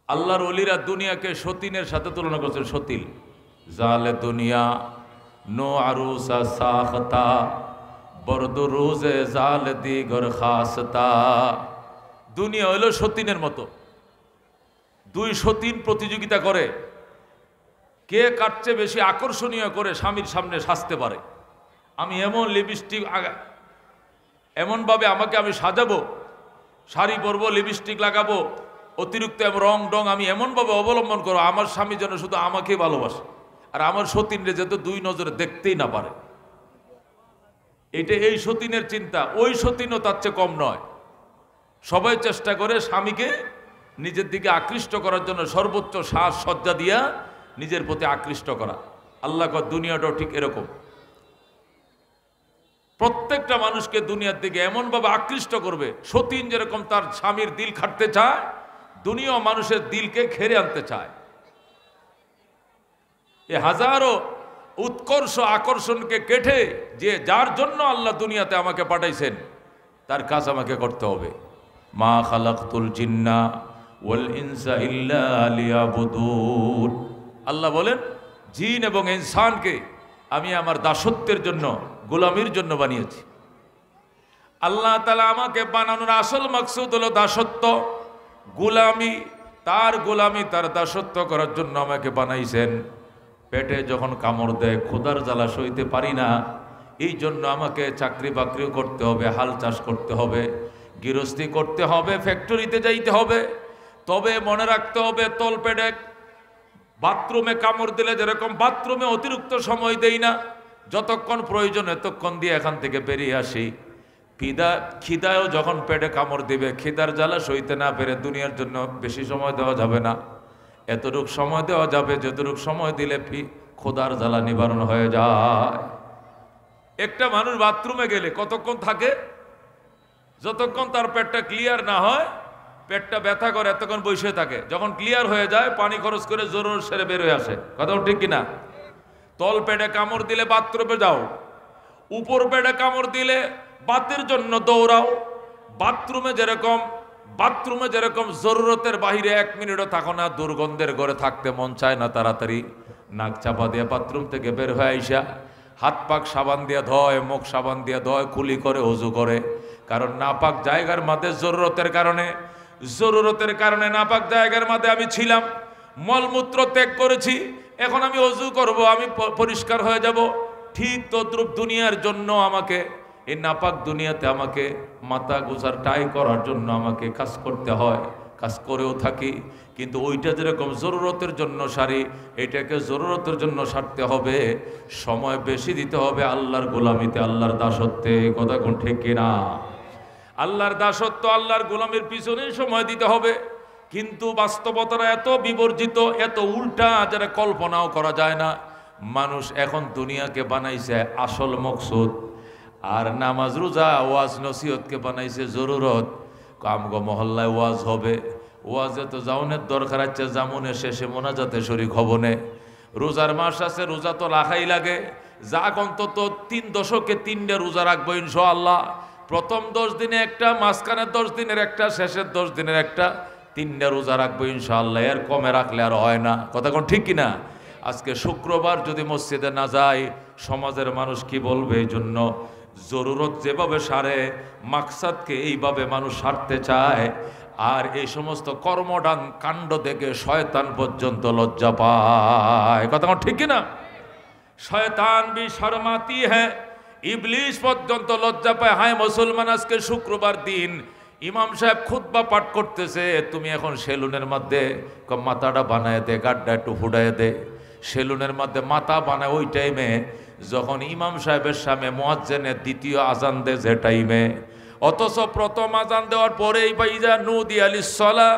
আল্লাহর ওলিরা দুনিয়াকে সতীনের সাথে তুলনা করছেন। সতিল জালে দুনিয়া নো আরুসা সাখতা বরদ রোজে জাল দিগর খাসতা। দুনিয়া হইল সতীনের মতো। দুই সতীন প্রতিযোগিতা করে কে কাটছে বেশি আকর্ষণীয় করে স্বামীর সামনে সাজতে পারে। আমি এমন লিপস্টিক এমনভাবে আমাকে আমি সাজাবো, শাড়ি পরবো, লিপস্টিক লাগাবো, অতিরিক্ত রং ডং আমি এমনভাবে অবলম্বন করবো আমার স্বামী যেন শুধু আমাকেই ভালোবাসে, আর আমার সতীনরে যাতে দুই নজরে দেখতেই না পারে। এই সতীনের চিন্তা। ওই সতীনও তার চেয়ে কম নয়। সবাই চেষ্টা করে স্বামীকে নিজের দিকে আকৃষ্ট করার জন্য সর্বোচ্চ সাজসজ্জা দিয়া নিজের প্রতি আকৃষ্ট করা। আল্লাহ কয় দুনিয়াটাও ঠিক এরকম। প্রত্যেকটা মানুষকে দুনিয়ার দিকে এমনভাবে আকৃষ্ট করবে। সতীন যেরকম তার স্বামীর দিল খাটতে চায়, দুনিয়া মানুষের দিলকে ঘেরে আনতে চায়। এ হাজারো উৎকর্ষ আকর্ষণকে কেটে যে যার জন্য আল্লাহ দুনিয়াতে আমাকে পাঠাইছেন তার কাজ আমাকে করতে হবে। মা খালাকতুল জিন্না ওয়াল ইনসা ইল্লা লিয়াবুদুন। আল্লাহ বলেন জিন এবং ইনসানকে আমি আমার দাসত্বের জন্য, গোলামির জন্য বানিয়েছি। আল্লাহ তাআলা আমাকে বানানোর আসল মাকসুদ হলো দাসত্ব, গোলামি। তার গোলামি, তার দাসত্ব করার জন্য আমাকে বানাইছেন। পেটে যখন কামড় দেয় ক্ষুধার জ্বালা সইতে পারি না, এই জন্য আমাকে চাকরি বাকরিও করতে হবে, হাল চাষ করতে হবে, গৃহস্থী করতে হবে, ফ্যাক্টরিতে যাইতে হবে। তবে মনে রাখতে হবে তল পেটে বাথরুমে কামড় দিলে যেরকম বাথরুমে অতিরিক্ত সময় দেই না, যতক্ষণ প্রয়োজন এতক্ষণ দিয়ে এখান থেকে বেরিয়ে আসি। খিদায়ও যখন পেটে কামড় দিবে, খিদার জ্বালা সইতে না পেরে দুনিয়ার জন্য বেশি সময় দেওয়া যাবে না। এতটুক সময় দেওয়া যাবে যতটুক সময় দিলে ক্ষুধার জ্বালা নিবারণ হয়ে যায়। একটা মানুষ বাথরুমে গেলে কতক্ষণ থাকে? যতক্ষণ তার পেটটা ক্লিয়ার না হয়, পেটটা ব্যথা করে এতক্ষণ বসে থাকে। যখন ক্লিয়ার হয়ে যায় পানি খরচ করে জোর সেরে বের হয়ে আসে। কথা ঠিক কিনা? তল পেটে কামড় দিলে বাথরুমে যাও, উপর পেটে কামড় দিলে বাতের জন্য দৌড়াও। বাথরুমে যেরকম জরুরতের বাহিরে 1 মিনিটও থাকো না, দুর্গন্ধের ঘরে থাকতে মন চায় না, তাড়াতাড়ি নাক চাপা দিয়ে বাথরুম থেকে বের হয়ে আইসা হাত পাক সাবান দিয়ে ধয়, মুখ সাবান দিয়ে ধয়, কুলি করে, ওযু করে। কারণ নাপাক জায়গার মাঝে জরুরতের কারণে নাপাক জায়গার মাঝে আমি ছিলাম, মলমূত্র ত্যাগ করেছি, এখন আমি ওযু করব, আমি পরিষ্কার হয়ে যাব। ঠিক তদ্রূপ দুনিয়ার জন্য আমাকে, এই নাপাক দুনিয়াতে আমাকে মাথা গোছার টাই করার জন্য আমাকে কাজ করতে হয়, কাজ করেও থাকি। কিন্তু ওইটা যেরকম জরুরতের জন্য সারি, এটাকে জরুরতের জন্য সারতে হবে, সময় বেশি দিতে হবে আল্লাহর গোলামিতে, আল্লাহর দাসত্বে। কথা কোন ঠিক কিনা? আল্লাহর দাসত্ব, আল্লাহর গোলামির পিছনে সময় দিতে হবে। কিন্তু বাস্তবতারা এত বিবর্জিত, এত উল্টা, যারা কল্পনাও করা যায় না। মানুষ এখন দুনিয়াকে বানাইছে আসল মকসুদ, আর নামাজ রোজা ওয়াজ নসিহতকে বানাইছে জরুরত। আমগো মহল্লায় ওয়াজ হবে, ওয়াজে তো যাওনের দরকার আছে, জামুনে শেষে মোনাজাতে শরীক হবনে। রোজার মাস আছে, রোজা তো রাখাই লাগে। যাক অন্তত 3 দশকে 3টা রোজা রাখবো ইনশাআল্লাহ। প্রথম 10 দিনে একটা, মাঝখানের 10 দিনের একটা, শেষের 10 দিনের একটা, 3টা রোজা রাখবো ইনশাআল্লাহ। এর কমে রাখলে আর হয় না। কথা কোন ঠিক কিনা? আজকে শুক্রবার যদি মসজিদে না যায় সমাজের মানুষ কি বলবে? এই জন্য জরুরত যেভাবে সারে, মাকসাদকে এইভাবে মানুষ সারতে চায়। আর এই সমস্ত কর্মডান কাণ্ড দেখে শয়তান পর্যন্ত লজ্জা পায়। কথা ঠিক কিনা? শয়তান ভি শর্মাতি হ্যায়, ইবলিশ পর্যন্ত লজ্জা পায়। হায় মুসলমান, আজকে শুক্রবার দিন, ইমাম সাহেব খুতবা পাঠ করতেছে, তুমি এখন সেলুনের মধ্যে মাথাটা বানায় দে, গাড্ডা একটু ফুটায় দে। সেলুনের মধ্যে মাথা বানায় ওই টাইমে যখন ইমাম সাহেবের সামনে মুয়াজ্জিনের দ্বিতীয় আজান দেয়, যে টাইমে। অথচ প্রথম আজান দেওয়ার পরেই বাইজা নুদি আলিস সালা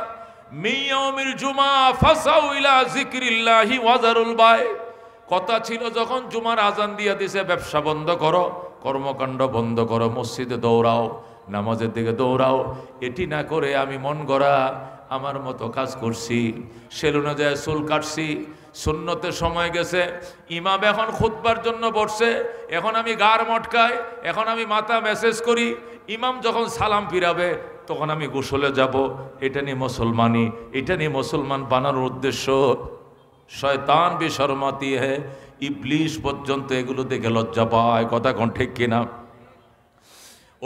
মিন ইয়াউমিল জুমা ফাসাউ ইলা যিকরিল্লাহি ওয়াজারুল বাই। কথা ছিল যখন জুমার আজান দিয়ে দিছে, ব্যবসা বন্ধ করো, কর্মকাণ্ড বন্ধ করো, মসজিদে দৌড়াও, নামাজের দিকে দৌড়াও। এটি না করে আমি মন গড়া আমার মতো কাজ করছি, সেলুনে যায় চুল কাটছি, সুন্নতের সময় গেছে, ইমাম এখন খুতবার জন্য বসছে, এখন আমি গার মটকাই, এখন আমি মাথা মেসেজ করি, ইমাম যখন সালাম ফিরাবে তখন আমি গোসলে যাব। এটা নিয়ে মুসলমানি, এটা নিয়ে মুসলমান বানানোর উদ্দেশ্য। শয়তান বেশরমাতি হে, ইবলিশ পর্যন্ত এগুলো দেখে লজ্জা পায়। কথা কোন ঠিক কিনা?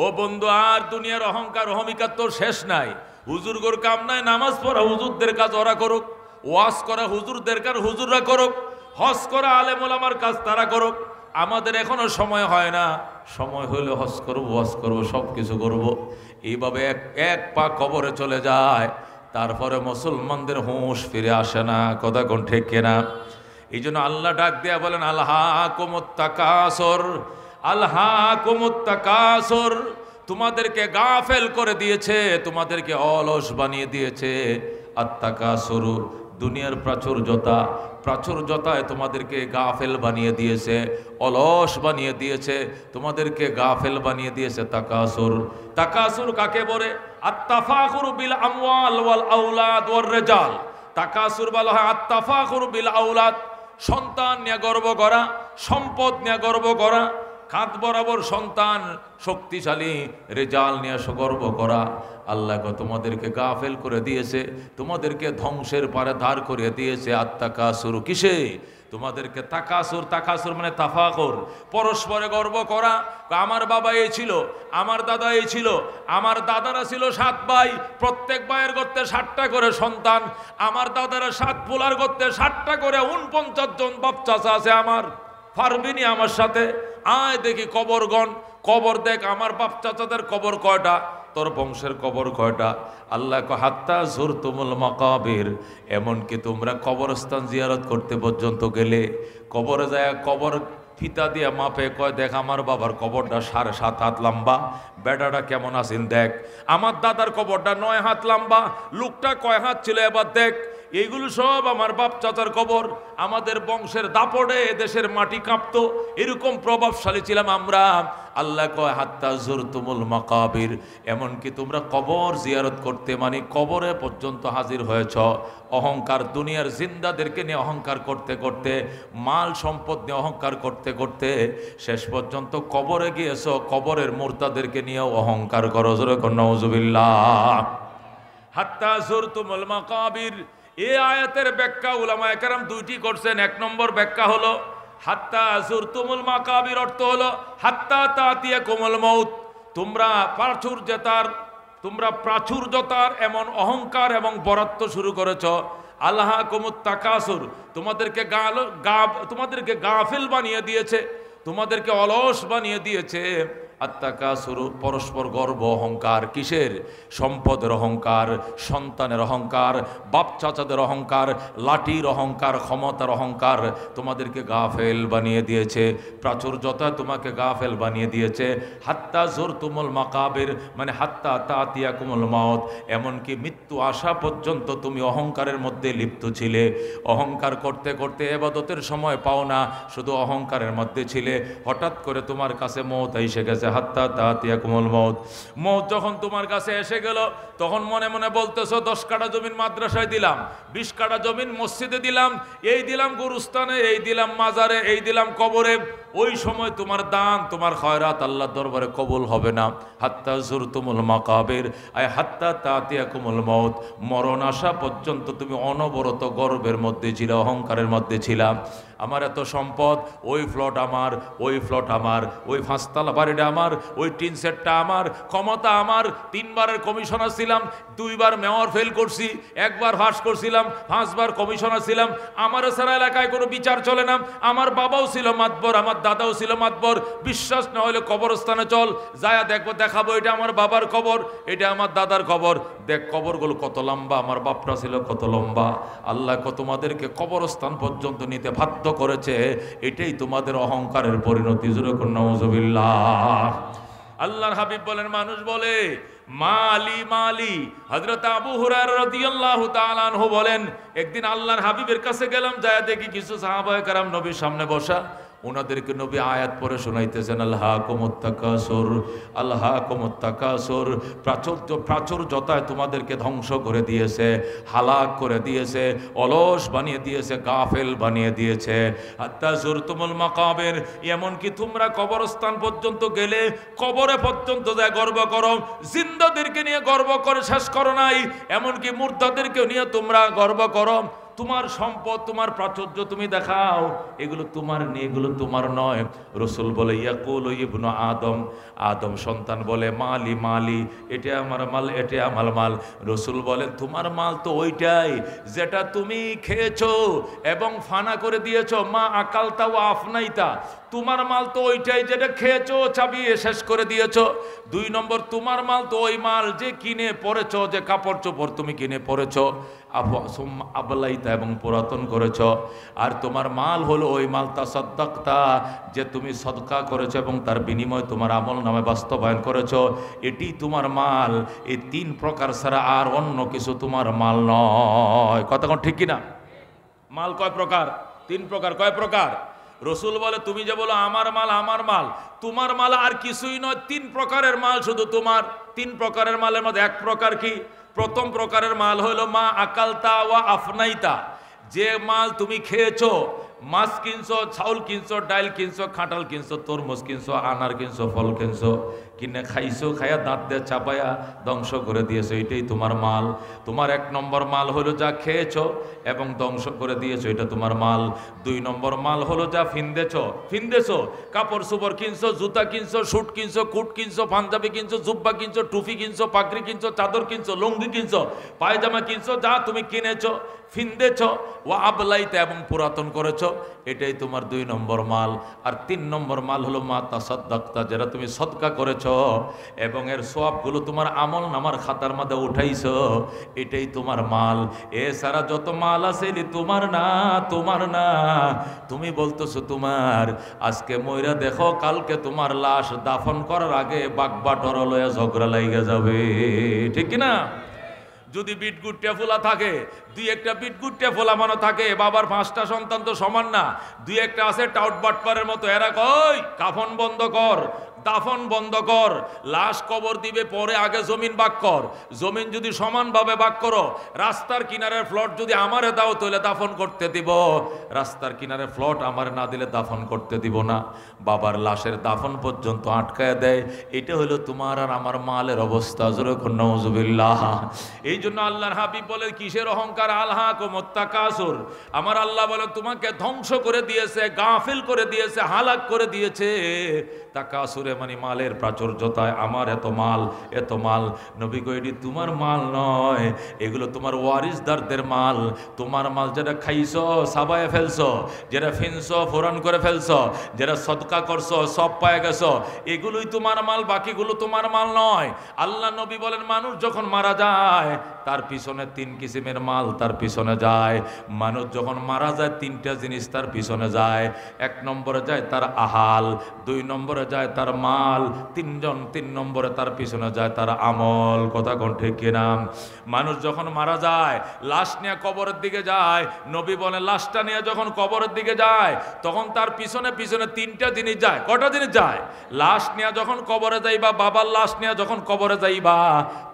ও বন্ধু, আর দুনিয়ার অহংকার অহমিকার তোর শেষ নাই। হুজুরগোর কাম নাই নামাজ পড়া, হুজুরদের কাজ ওরা করুক, ওয়াজ করা হুজুরদের কাজ হুজুররা করুক, হজ করা আলেম ওলামার কাজ তারা করুক। আমাদের এখনো সময় হয় না, সময় হলে হজ করবো, ওয়াজ করবো, সব কিছু করবো। এইভাবে এক পা কবরে চলে যায়, তারপরে মুসলমানদের হুঁশ ফিরে আসে না। কথা কোন ঠিক কিনা? এই জন্য আল্লাহ ডাক দেয়া বলেন, আলহাকুমুত তাকাসুর, আলহাকুমুত তাকাসুর, তোমাদেরকে গাফেল করে দিয়েছে, তোমাদেরকে অলস বানিয়ে দিয়েছে। আত্তাকাসুর, দুনিয়ার প্রাচুর্যতা, প্রাচুর্যতায় তোমাদেরকে গাফেল বানিয়ে দিয়েছে, অলস বানিয়ে দিয়েছে, তোমাদেরকে গাফেল বানিয়ে দিয়েছে। তাকাসুর, তাকাসুর কাকে বলে? আত্তাফাখুর বিল আমওয়াল ওয়াল আওলাদ ওয়ার রিজাল। তাকাসুর বলা হয় আত্তাফাখুর বিল আওলাদ, সন্তান নিয়ে গর্ব করা, সম্পদ নিয়ে গর্ব করা, কাঁধ বরাবর সন্তান, শক্তিশালী রেজাল নিয়ে গর্ব করা। আল্লাহ তোমাদেরকে গাফেল করে দিয়েছে, তোমাদেরকে ধ্বংসের পারে ধার করে দিয়েছে। আত্তাকাসুর কিসে? তোমাদেরকে তাকাসুর, তাকাসুর মানে তাফাকুর, পরস্পরে গর্ব করা। আমার বাবা এই ছিল, আমার দাদা এই ছিল, আমার দাদারা ছিল 7 ভাই, প্রত্যেক ভাইয়ের করতে 7টা করে সন্তান, আমার দাদারা 7 পোলার করতে 7টা করে 49 জন বাপ চাচা আছে। আমার পারবিনি আমার সাথে? আয় দেখি কবরগণ, কবর দেখ, আমার বাপ চাচাদের কবর কয়টা, তোর বংশের কবর কয়টা। আল্লাহ হাত্তা যুরতুমুল মাকাবির, এমনকি তোমরা কবরস্থান জিয়ারত করতে পর্যন্ত গেলে, কবরে যায় কবর ফিতা দিয়ে মাপে, কয় দেখ আমার বাবার কবরটা 7.5 হাত লম্বা, বেটাটা কেমন আছেন দেখ। আমার দাদার কবরটা 9 হাত লম্বা, লোকটা কয় হাত ছিল এবার দেখ। এইগুলো সব আমার বাপ চাচার কবর। আমাদের বংশের দাপড়ে এদেশের মাটি কাঁপতো, এরকম প্রভাবশালী ছিলাম আমরা। আল্লাহ কয় হাত্তা যুরতুমুল মাকাবির, এমনকি তোমরা কবর জিয়ারত করতে মানে কবরে পর্যন্ত হাজির হয়েছ। অহংকার, দুনিয়ার জিন্দাদেরকে নিয়ে অহংকার করতে করতে, মাল সম্পদ নিয়ে অহংকার করতে করতে শেষ পর্যন্ত কবরে গিয়েছ, কবরের মুর্তাদেরকে নিয়েও অহংকার করো। জোরে কর নাউজুবিল্লাহ। হাত্তা যুরতুমুল মাকাবির, এই আয়াতের ব্যাখ্যা উলামায়ে কেরাম 2টি করছেন। 1 নম্বর ব্যাখ্যা হলো হাত্তা যুরতুমুল মাকাবির অর্থ হলো হাত্তা তাতিয়াকুমুল মাউত, তোমরা প্রাচুর্যতার এমন অহংকার এবং বরাত্ব শুরু করেছ। আলহাকুমুত তাকাসুর, তোমাদেরকে গাফিল বানিয়ে দিয়েছে, তোমাদেরকে অলস বানিয়ে দিয়েছে। আত্তাকাসুর পরস্পর গর্ব, অহংকার। কিসের? সম্পদের অহংকার, সন্তানের অহংকার, বাপ চাচাদের অহংকার, লাঠির অহংকার, ক্ষমতার অহংকার তোমাদেরকে গাফেল বানিয়ে দিয়েছে। প্রাচুর্যতা তোমাকে গাফেল বানিয়ে দিয়েছে। হাত্তা যুরতুমুল মাকাবির মানে হাত্তা তাতিয়াকুমুল মাউত, এমনকি মৃত্যু আসা পর্যন্ত তুমি অহংকারের মধ্যে লিপ্ত ছিলে। অহংকার করতে করতে ইবাদতের সময় পাও না, শুধু অহংকারের মধ্যে ছিলে। হঠাৎ করে তোমার কাছে মওত এসে গেছে। হাত্তা তাতিয়াকুমুল মাউত, মওত যখন তোমার কাছে এসে গেল, তখন মনে মনে বলতেছো 10 কাঠা জমিন মাদ্রাসায় দিলাম, 20 কাঠা জমিন মসজিদে দিলাম, এই দিলাম গুরুস্থানে, এই দিলাম মাজারে, এই দিলাম কবরে। ওই সময় তোমার দান, তোমার খয়রাত আল্লাহর দরবারে কবুল হবে না। হাত্তা যুরতুমুল মাকাবির আয় হাত্তা তাতিয়াকুমুল মাউত, মরণ আসা পর্যন্ত তুমি অনবরত গর্বের মধ্যে ছিলে, অহংকারের মধ্যে ছিলাম। আমার এত সম্পদ, ওই ফ্লট আমার, ওই ফ্লট আমার, ওই 5তলা বাড়িটা আমার, ওই টিন সেটটা আমার, ক্ষমতা আমার। 3 বারের কমিশনার ছিলাম, 2 বার মেয়র ফেল করছি, 1 বার পাস করছিলাম, 5 বার কমিশনার ছিলাম। আমার সারা এলাকায় কোনো বিচার চলে না। আমার বাবাও ছিল মাতবর, আমার দাদাও ছিল মাতবর। বিশ্বাস না হলে কবরস্থানে চল, যায়া দেখবো, দেখাবো এটা আমার বাবার কবর, এটা আমার দাদার কবর। দেখ কবরগুলো কত লম্বা, আমার বাপরা ছিল কত লম্বা। আল্লাহ তোমাদেরকে কবরস্থান পর্যন্ত নিতে বাধ্য করেছে, এটাই তোমাদের অহংকারের পরিণতি। জোরে কর নাউজুবিল্লাহ। আল্লাহর হাবিব বলেন, মানুষ বলে মালি মালি। হযরত আবু হুরায়রা রাদিয়াল্লাহু তাআলা আনহু বলেন, একদিন আল্লাহর হাবিবের কাছে গেলাম, যায় দেখি কিছু সাহাবায়ে কেরাম নবীর সামনে বসা। ওনাদেরকে নবী আয়াত পড়ে শোনাইতেছেন, আল্লাহাকুমুত তাকাসুর, আল্লাহাকুমুত তাকাসুর, প্রাচুর্যতায় তোমাদেরকে ধ্বংস করে দিয়েছে, হালাক করে দিয়েছে, অলস বানিয়ে দিয়েছে, গাফেল বানিয়ে দিয়েছে। হাত্তা যুরতুমুল মাকাবির, এমনকি তোমরা কবরস্থান পর্যন্ত গেলে কবরে পর্যন্ত যায় গর্ব করো, জিন্দাদেরকে নিয়ে গর্ব করে শেষ করো নাই, এমনকি মুর্দাদেরকে নিয়ে তোমরা গর্ব করো। তোমার সম্পদ, তোমার প্রাচুর্য তুমি দেখাও, এগুলো তোমার নেই, এগুলো তোমার নয়। রসুল বলে ইয়াকুল ইবনু আদম, আদম সন্তান বলে মালি মালি, এটা আমার মাল, এটা আমার মাল। রসুল বলে তোমার মাল তো ওইটাই যেটা তুমি খেয়েছো এবং ফানা করে দিয়েছো, মা আকালতা ও আফনাইতা, তোমার মাল তো ওইটাই যেটা খেয়েছো চাবিয়ে শেষ করে দিয়েছো। 2 নম্বর, তোমার মাল তো ওই মাল যে কিনে পরেছো, যে কাপড় চোপড় তুমি কিনে পরেছো, আবলাইতা এবং পুরাতন করেছ। আর তোমার মাল হলো ওই মাল তাসাদ্দাকতা, যে তুমি সদকা করেছো এবং তার বিনিময়ে তোমার আমল নামে বাস্তবায়ন করেছো, এটি তোমার মাল। এই 3 প্রকার ছাড়া আর অন্য কিছু তোমার মাল নয়। কথা কোন ঠিক কিনা? মাল কয় প্রকার? 3 প্রকার। কয় প্রকার? রসুল বলে তুমি যে বলো আমার মাল, আমার মাল, তোমার মাল আর কিছুই নয়, 3 প্রকারের মাল শুধু তোমার। 3 প্রকারের মালের মধ্যে 1 প্রকার কি? প্রথম প্রকারের মাল হলো মা আকালতা ওয়া আফনাইতা, যে মাল তুমি খেয়েছো, মাছ কিনছো, চাউল কিনছো, ডাইল কিনছো, খাটাল কিনছো, তরমুজ কিনছো, আনার কিনছো, ফল কিনছো, কিনে খাইছো, খাইয়া দাঁত দিয়ে চাপাইয়া ধ্বংস করে দিয়েছো, এটাই তোমার মাল। তোমার 1 নম্বর মাল হলো যা খেয়েছো এবং ধ্বংস করে দিয়েছো, এটা তোমার মাল। 2 নম্বর মাল হলো যা ফিন্দেছো, কাপড় চোপড় কিনছো, জুতা কিনছো, শুট কিনছো, কুট কিনছো, পাঞ্জাবি কিনছো, জুব্বা কিনছো, টুপি কিনছো, পাগড়ি কিনছো, চাদর কিনছো, লুঙ্গি কিনছো, পায়জামা কিনছো, যা তুমি কিনেছো, ফিন্দেছ ও আবলাইতে এবং পুরাতন করেছ, এটাই তোমার 2 নম্বর মাল। আর 3 নম্বর মাল হলো মা তাসাদ্দাকতা, যেটা তুমি সদকা করেছ এবং এর সওয়াবগুলো তোমার আমল নামার খাতার মধ্যে উঠাইছো, এটাই তোমার মাল। এছাড়া যত মাল আছে এটি তোমার না, তোমার না। তুমি বলতেছো তোমার, আজকে মইরা দেখো কালকে তোমার লাশ দাফন করার আগে বাগবাটর লয়া ঝগড়া লাইগা যাবে, ঠিক কিনা? যদি বিটগুট্টা ফোলা থাকে, 2-1টা বিটগুট্টা ফোলা মানো থাকে, বাবার 5টা সন্তান তো সমান না, 2-1টা আছে টাউট বাটপারের মতো, এরা কই কাফন বন্ধ কর, দাফন বন্ধ কর, লাশ কবর দিবে পরে, আগে জমিন ভাগ কর। জমিন যদি সমানভাবে ভাগ করো, রাস্তার কিনারের প্লট যদি আমারে দাও তাহলে দাফন করতে দিব, রাস্তার কিনারে প্লট আমারে না দিলে দাফন করতে দিব না। বাবার লাশের দাফন পর্যন্ত আটকায় দেয়। এটা হলো তোমার আর আমার মালের অবস্থা। যখন নাউজুবিল্লাহ। এই জন্য আল্লাহর হাবিব বলে কিসের অহংকার? আলহাকুমুত তাকাসুর। আমার আল্লাহ বলে তোমাকে ধ্বংস করে দিয়েছে, গাফিল করে দিয়েছে, হালাক করে দিয়েছে। তাকাসুরে মানে মালের প্রাচুর্যতায়, আমার এত মাল, এত মাল। নবী কই এটি তোমার মাল নয়, এগুলো তোমার ওয়ারিসদারদের মাল। তোমার মাল যেটা খাইছো, সাবায়ে ফেলছো, যেটা ফিনছো, ফোরান করে ফেলছো, যেটা সদকা করছো, সব পায়ে গেছো, এগুলোই তোমার মাল, বাকিগুলো তোমার মাল নয়। আল্লাহ নবী বলেন মানুষ যখন মারা যায় তার পিছনে 3 কিসিমের মাল তার পিছনে যায়। মানুষ যখন মারা যায় 3টা জিনিস তার পিছনে যায়। 1 নম্বরে যায় তার আহাল, 2 নম্বরে যায় তার মাল, 3 নম্বরে তার পিছনে যায় তার আমল। কথা কোন ঠিক কিনা? মানুষ যখন মারা যায়, লাশ নিয়ে কবরের দিকে যায়, নবী বলে লাশটা নিয়ে যখন কবরের দিকে যায় তখন তার পিছনে পিছনে 3টা জিনিস যায়। কটা জিনিস যায়? লাশ নিয়ে যখন কবরে যাইবা, বাবার লাশ নিয়ে যখন কবরে যাইবা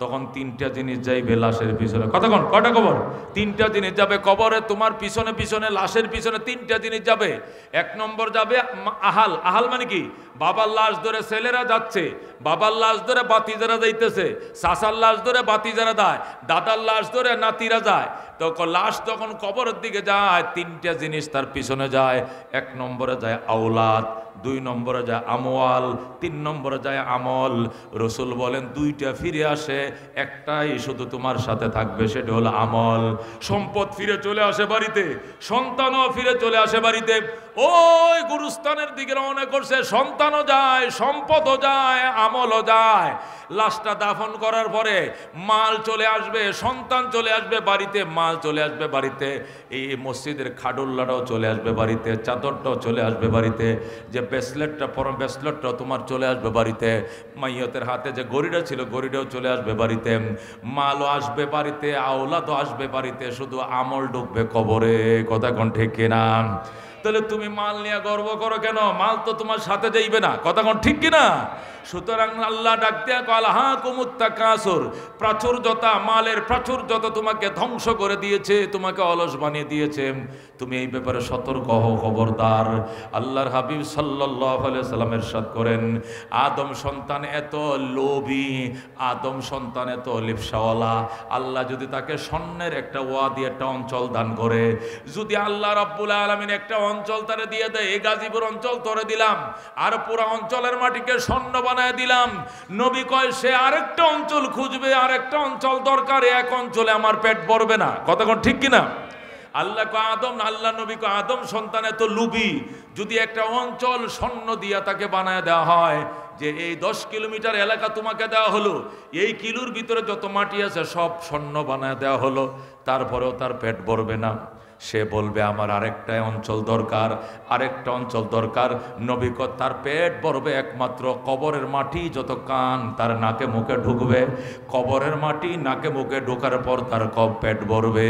তখন 3টা জিনিস যাইবে লাশের পিছনে। কতক্ষণ? কটা কবর? 3টা জিনিস যাবে কবরে, তোমার পিছনে পিছনে, লাশের পিছনে 3টা জিনিস যাবে। 1 নম্বর যাবে আহাল। আহাল মানে কি? বাবার লাশ ধরে ছেলেরা যাচ্ছে, বাবার লাশ ধরে বাতিজারা যাইতেছে, চাচার লাশ ধরে বাতিজারা যায়, দাদার লাশ ধরে নাতিরা যায়। তখন লাশ যখন কবরের দিকে যায় 3টা জিনিস তার পিছনে যায়। 1 নম্বরে যায় আওলাদ, 2 নম্বরে যায় আমওয়াল, 3 নম্বরে যায় আমল। রসুল বলেন 2টা ফিরে আসে, একটাই শুধু তোমার সাথে থাকবে, সেটা হলো আমল। সম্পদ ফিরে চলে আসে বাড়িতে, সন্তানও ফিরে চলে আসে বাড়িতে। ওই গুরুস্থানের দিকে রওনা করছে, সন্তানও যায়, সম্পদও যায়, আমলও যায়। লাশটা দাফন করার পরে মাল চলে আসবে, সন্তান চলে আসবে বাড়িতে, মাল চলে আসবে বাড়িতে, এই মসজিদের খাডুল্লাটাও চলে আসবে বাড়িতে, চাদরটাও চলে আসবে বাড়িতে, যে ব্রেসলেটটা পরম ব্রেসলেটটাও তোমার চলে আসবে বাড়িতে, মাইয়তের হাতে যে গড়িটা ছিল গড়িটাও চলে আসবে বাড়িতে, মালও আসবে বাড়িতে, আওলাদও আসবে বাড়িতে, শুধু আমল ঢুকবে কবরে। কথা কোন ঠিক কিনা? তাহলে তুমি মাল নিয়ে গর্ব করো কেন? মাল তো তোমার সাথে যাইবে না, কথা কোন ঠিক কিনা? সুতরাং আল্লাহ ডাক দেয়া কল হা কুমুত্তাকাসুর, প্রাচুর্যতা, মালের প্রাচুর্যতা তোমাকে ধ্বংস করে দিয়েছে, তোমাকে অলস বানিয়ে দিয়েছে। তুমি এই ব্যাপারে সতর্ক হও, খবরদার। আল্লাহর হাবিব সাল্লাল্লাহু আলাইহি সাল্লাম ইরশাদ করেন, আদম সন্তান এত লোভী, আদম সন্তান এত লিপসাওয়ালা, আল্লাহ যদি তাকে স্বর্ণের একটা ওয়াদি, একটা অঞ্চল দান করে, যদি আল্লাহ রাব্বুল আলামিন একটা অঞ্চল তারে দিয়ে দেয়, এই গাজীপুর অঞ্চল তোরে দিলাম আর পুরো অঞ্চলের মাটিকে স্বর্ণ বানায় দিলাম, নবী কয় সে আরেকটা অঞ্চল খুঁজবে, আরেকটা অঞ্চল দরকার, এক অঞ্চলে আমার পেট ভরবে না, কথা কোন ঠিক কিনা? আল্লাহ আদম, আল্লাহ নবী কয় আদম সন্তান এত লুবি, যদি একটা অঞ্চল স্বর্ণ দিয়া তাকে বানায় দেওয়া হয়, যে এই 10 কিলোমিটার এলাকা তোমাকে দেওয়া হলো, এই কিলোর ভিতরে যত মাটি আছে সব স্বর্ণ বানায় দেওয়া হলো, তারপরেও তার পেট ভরবে না। সে বলবে আমার আরেকটা অঞ্চল দরকার, আরেকটা অঞ্চল দরকার। নবী কয় তার পেট ভরবে একমাত্র কবরের মাটি যত কান তার নাকে মুখে ঢুকবে, কবরের মাটি নাকে মুখে ঢোকার পর তার পেট ভরবে,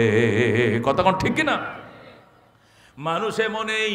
কথা কোন ঠিক কিনা? মানুষ এমনই।